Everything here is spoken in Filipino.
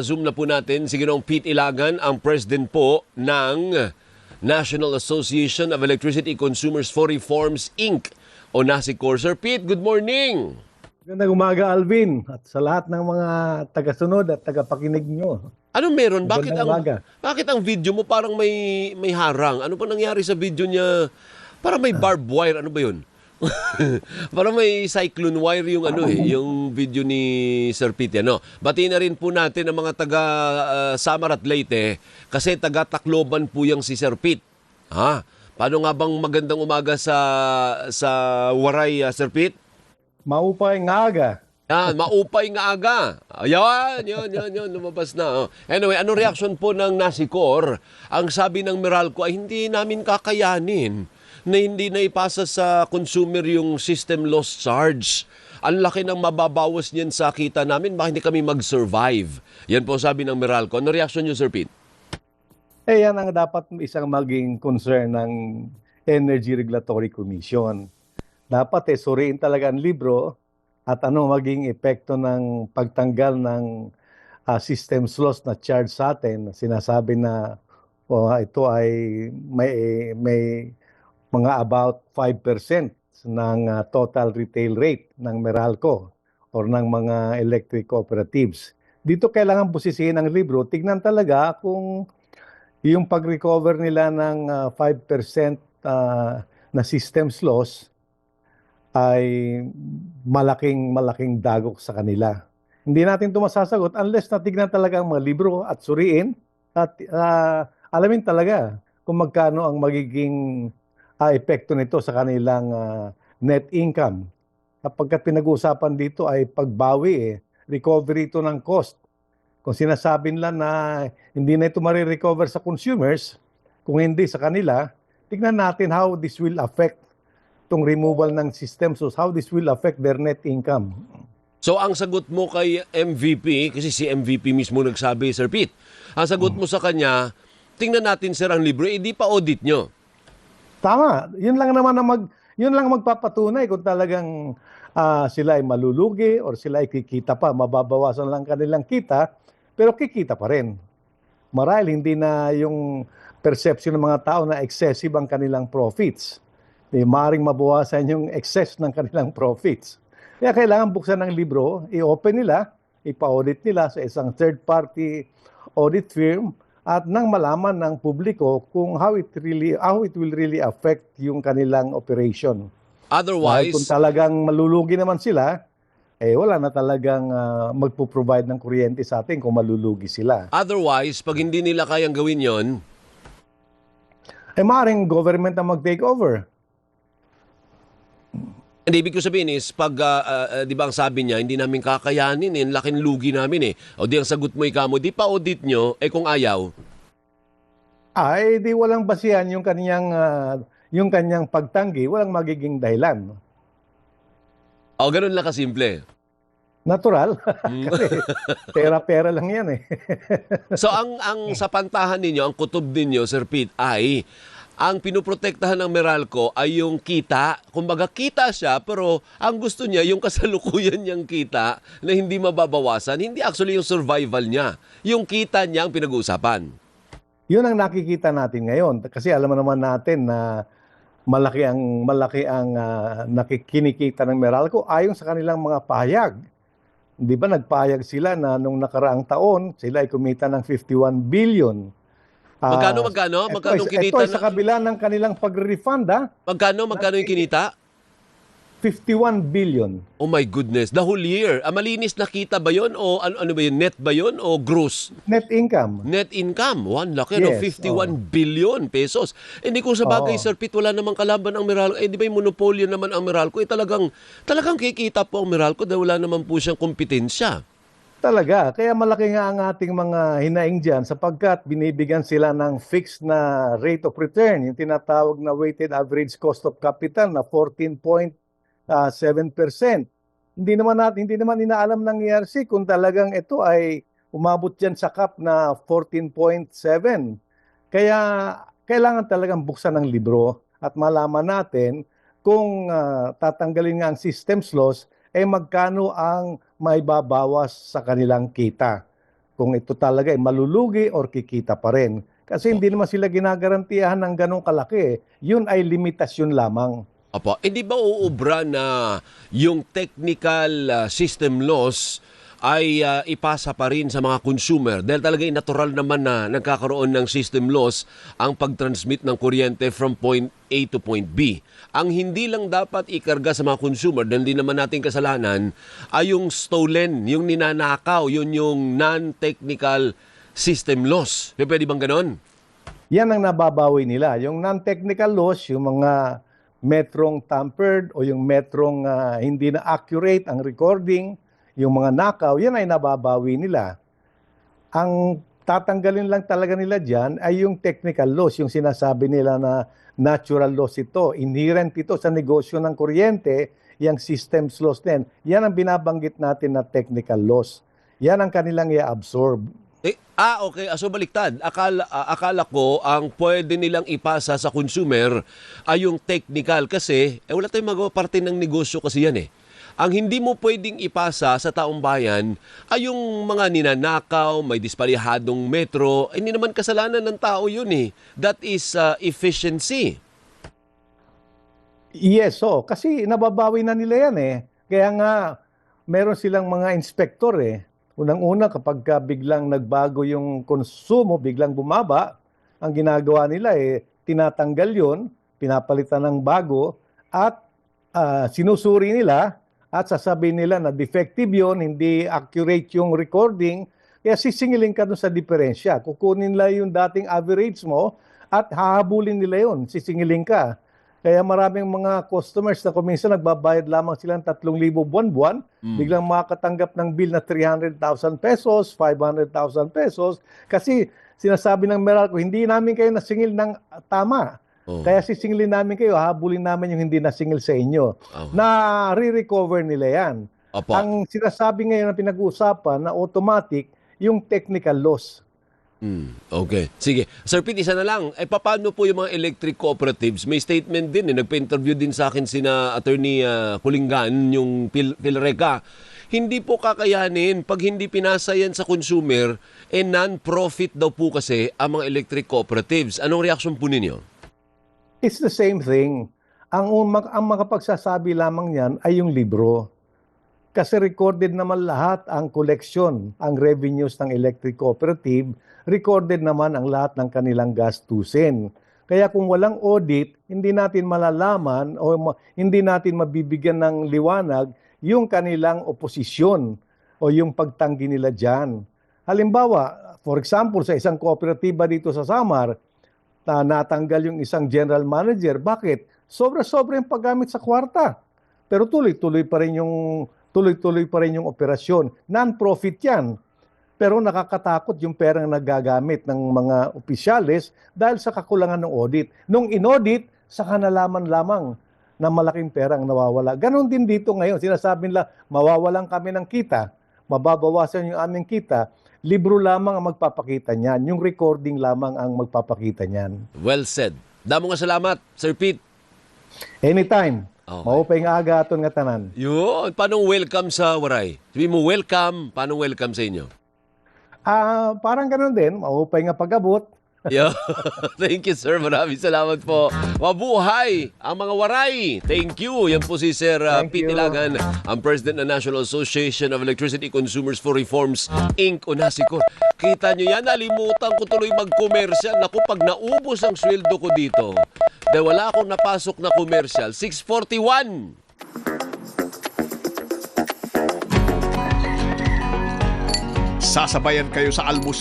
Zoom na po natin si Ginoong Pete Ilagan, ang president po ng National Association of Electricity Consumers for Reforms, Inc. o NASICOR. Sir Pete, good morning! Magandang umaga, Alvin, at sa lahat ng mga tagasunod at tagapakinig nyo. Anong meron? Bakit Magandang umaga. bakit ang video mo parang may harang? Ano pa nangyari sa video niya? Parang may barbed wire. Ano ba yun? Parang may cyclone wire yung yung video ni Sir Pete. Batiin na rin po natin ang mga taga Samar at Leyte kasi taga Tacloban po yung si Sir Pete. Paano nga bang magandang umaga sa Waray, Sir Pete? Maupay nga aga. Maupay nga aga. Ayan, yun, lumabas na. Anyway, ano reaction po ng NASICOR? Ang sabi ng Meralco ay hindi namin kakayanin na hindi na ipasa sa consumer yung system loss charge. Ang laki ng mababawas niyan sa kita namin, baka hindi kami mag-survive. Yan po sabi ng Meralco. Ano reaction niyo, Sir Pete? Yan ang dapat isang maging concern ng Energy Regulatory Commission. Dapat suriin talaga ang libro at maging epekto ng pagtanggal ng systems loss na charge sa atin. Sinasabi na ito ay may mga about 5% ng total retail rate ng Meralco or ng mga electric cooperatives. Dito kailangan busisihin ang libro, tignan talaga kung yung pag-recover nila ng 5% na systems loss ay malaking dagok sa kanila. Hindi natin ito masasagot unless natignan talaga ang mga libro at suriin at alamin talaga kung magkano ang magiging epekto nito sa kanilang net income. Kapag pinag-uusapan dito ay pagbawi, recovery ito ng cost. Kung sinasabi nila na hindi na ito marirecover sa consumers, kung hindi sa kanila, tignan natin how this will affect itong removal ng system, so how this will affect their net income. So ang sagot mo kay MVP, kasi si MVP mismo nagsabi, Sir Pete, ang sagot mo sa kanya, tingnan natin sir ang libro, di pa audit nyo. Tama. Yun lang magpapatunay kung talagang sila ay malulugi or sila ay kikita pa. Mababawasan lang kanilang kita, pero kikita pa rin. Marahil hindi na yung perception ng mga tao na excessive ang kanilang profits. Maaaring mabawasan yung excess ng kanilang profits. Kaya kailangan buksan ng libro, i-open nila, ipa-audit nila sa isang third-party audit firm at nang malaman ng publiko kung how it will really affect yung kanilang operation. Otherwise, dahil kung talagang malulugi naman sila, wala na talagang magpo-provide ng kuryente sa atin kung malulugi sila. Otherwise, pag hindi nila kayang gawin yon, maaaring government na mag-take over. hindi, ibig ko sabihin is, pag, di ba ang sabi niya, hindi namin kakayanin, laking lugi namin O di ang sagot mo ikaw mo, di pa audit nyo, kung ayaw. Di walang basihan yung kanyang pagtanggi, walang magiging dahilan. Ganun lang kasimple. Natural. Kasi pera-pera lang yan So ang sapantahan ninyo, ang kutob ninyo, Sir Pete, ay ang pinoprotektahan ng Meralco ay yung kita. Kumbaga kita siya, pero ang gusto niya yung kasalukuyan niyang kita na hindi mababawasan. Hindi actually yung survival niya. Yung kita niya ang pinag-uusapan. Yun ang nakikita natin ngayon. Kasi alam naman natin na malaki ang nakikinikita ng Meralco ayon sa kanilang mga pahayag. Di ba nagpahayag sila na nung nakaraang taon, sila ay kumita ng 51 billion. Magkano kinita? Ito ay sa kabila ng kanilang pag-refund, Magkano yung kinita? 51 billion. Oh my goodness, the whole year. Malinis na kita ba yun? O ano ba yun? Net ba yun? O gross? Net income. Net income. Laki, Yes, 51 billion pesos. Hindi ko sa bagay, Sir Pete, wala namang kalaban ang Meralco. Di ba yung monopolyo naman ang Meralco? Talagang kikita po ang Meralco dahil wala naman po siyang kompetensya. Talaga. Kaya malaki nga ang ating mga hinaing dyan sapagkat binibigyan sila ng fixed na rate of return, yung tinatawag na weighted average cost of capital na 14.7%. Hindi naman inaalam ng ERC kung talagang ito ay umabot dyan sa cap na 14.7. Kaya kailangan talagang buksan ng libro at malaman natin kung tatanggalin nga ang systems loss, magkano ang may babawas sa kanilang kita. kung ito talaga ay malulugi or kikita pa rin. Kasi hindi naman sila ginagarantiyahan ng ganong kalaki. Yun ay limitasyon lamang. Apo, hindi ba uubra na yung technical system loss ay ipasa pa rin sa mga consumer? Dahil talaga natural naman na nagkakaroon ng system loss ang pag-transmit ng kuryente from point A to point B. Ang hindi lang dapat ikarga sa mga consumer, dahil hindi naman natin kasalanan, ay yung stolen, yung ninanakaw, yun yung non-technical system loss. Pwede bang ganon? Yan ang nababawi nila. Yung non-technical loss, yung mga metrong tampered o yung metrong hindi na accurate ang recording, yung mga nakaw, yan ay nababawi nila. Ang tatanggalin lang talaga nila dyan ay yung technical loss, yung sinasabi nila na natural loss ito, inherent ito sa negosyo ng kuryente, yung systems loss din. Yan ang binabanggit natin na technical loss. Yan ang kanilang i-absorb. Okay. So baliktad. Akala ko ang pwede nilang ipasa sa consumer ay yung technical kasi wala tayong magawa, parte ng negosyo kasi yan eh. Ang hindi mo pwedeng ipasa sa taong bayan ay yung mga ninanakaw, may dispalihadong metro. Hindi naman kasalanan ng tao yun eh. That is efficiency. Yes, kasi nababawi na nila yan eh. Kaya nga, meron silang mga inspektor eh. Unang-una, kapag biglang nagbago yung konsumo, biglang bumaba, ang ginagawa nila eh, tinatanggal yun, pinapalitan ng bago, at sinusuri nila, at sasabihin nila na defective yun, hindi accurate yung recording, kaya sisingilin ka doon sa diferensya. Kukunin nila yung dating average mo at hahabulin nila yun, sisingilin ka. Kaya maraming mga customers na kuminsan nagbabayad lamang silang 3,000 buwan-buwan, biglang makakatanggap ng bill na 300,000 pesos, 500,000 pesos, kasi sinasabi ng Meralco, hindi namin kayo nasingil ng tama. Kaya sisingilin namin kayo, habulin namin yung hindi nasingil sa inyo. Na re-recover nila yan. Opo. Ang sinasabi ngayon na pinag-uusapan na automatic, yung technical loss. Okay. Sige. Sir Pete, isa na lang. Paano po yung mga electric cooperatives? May statement din nagpa-interview din sa akin sina Attorney Kulingan, yung Pilreca. Hindi po kakayanin pag hindi pinasa yan sa consumer, non-profit daw po kasi ang mga electric cooperatives. Anong reaction po ninyo? It's the same thing. Ang makapagsasabi lamang niyan ay yung libro. Kasi recorded naman lahat ang collection, ang revenues ng electric cooperative, recorded naman ang lahat ng kanilang gastusin. Kaya kung walang audit, hindi natin malalaman o hindi natin mabibigyan ng liwanag yung kanilang oposisyon o yung pagtanggi nila dyan. Halimbawa, for example, sa isang kooperatiba dito sa Samar, natanggal yung isang general manager. Bakit? Sobra-sobra yung paggamit sa kwarta. Pero tuloy-tuloy pa rin yung operasyon. Non-profit yan. Pero nakakatakot yung perang nagagamit ng mga opisyales dahil sa kakulangan ng audit. Nung in-audit, saka nalaman lamang na malaking perang nawawala. Ganon din dito ngayon. Sinasabi nila, mawawalan kami ng kita, mababawasan yung aming kita. Libro lamang ang magpapakita niyan. Yung recording lamang ang magpapakita niyan. Well said. Damo nga salamat, Sir Pete. Anytime. Okay. Maupay nga aga aton nga tanan. Yun. Paano welcome sa Waray? Sabi mo welcome, paano welcome sa inyo? Parang ganun din. Maupay nga pag-abot. Yeah. Thank you, sir. Maraming salamat po. Mabuhay ang mga Waray. Thank you. Yan po si Sir Pete Ilagan, ang President ng National Association of Electricity Consumers for Reforms, Inc. o NASICO. Kita nyo yan, nalimutan ko tuloy mag-commercial. Naku, pag naubos ang sweldo ko dito, dahil wala akong napasok na commercial, 641. Sasabayan kayo sa almusal.